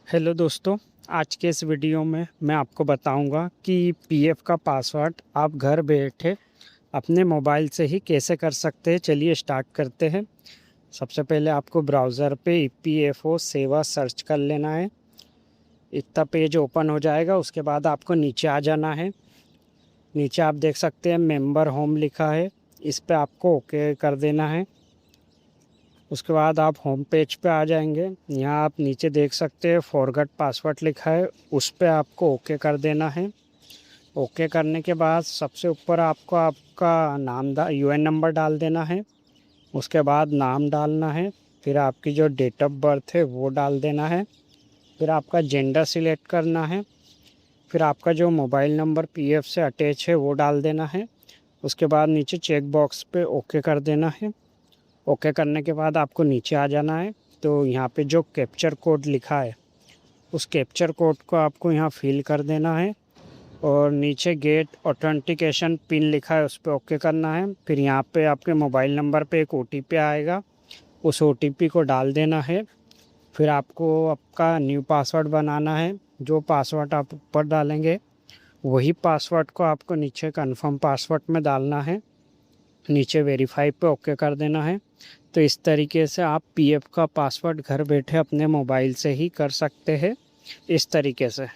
Hello दोस्तों। आज के इस वीडियो में मैं आपको बताऊंगा कि पीएफ का पासवर्ड आप घर बैठे अपने मोबाइल से ही कैसे कर सकते हैं। चलिए स्टार्ट करते हैं। सबसे पहले आपको ब्राउज़र पे ईपीएफओ सेवा सर्च कर लेना है। इतना पेज ओपन हो जाएगा। उसके बाद आपको नीचे आ जाना है। नीचे आप देख सकते हैं मेंबर होम लिखा है, इस पे आपको ओके कर देना है। उसके बाद आप होम पेज पे आ जाएंगे। यहाँ आप नीचे देख सकते हैं फॉरगेट पासवर्ड लिखा है, उस पे आपको ओके कर देना है। ओके करने के बाद सबसे ऊपर आपको आपका नाम यूएन नंबर डाल देना है। उसके बाद नाम डालना है। फिर आपकी जो डेट ऑफ बर्थ है वो डाल देना है। फिर आपका जेंडर सिलेक्ट करना है। फिर आपका जो मोबाइल नंबर पीएफ से अटैच है वो डाल देना है। उसके बाद नीचे चेक बॉक्स पे ओके कर देना है। ओके करने के बाद आपको नीचे आ जाना है। तो यहाँ पे जो कैप्चर कोड लिखा है उस कैप्चर कोड को आपको यहाँ फिल कर देना है। और नीचे गेट ऑथेंटिकेशन पिन लिखा है, उस पर ओके करना है। फिर यहाँ पे आपके मोबाइल नंबर पे एक ओटीपी आएगा, उस ओटीपी को डाल देना है। फिर आपको आपका न्यू पासवर्ड बनाना है। जो पासवर्ड आप ऊपर डालेंगे वही पासवर्ड को आपको नीचे कन्फर्म पासवर्ड में डालना है। नीचे वेरीफाई पे ओके कर देना है। तो इस तरीके से आप पीएफ का पासवर्ड घर बैठे अपने मोबाइल से ही कर सकते हैं, इस तरीके से।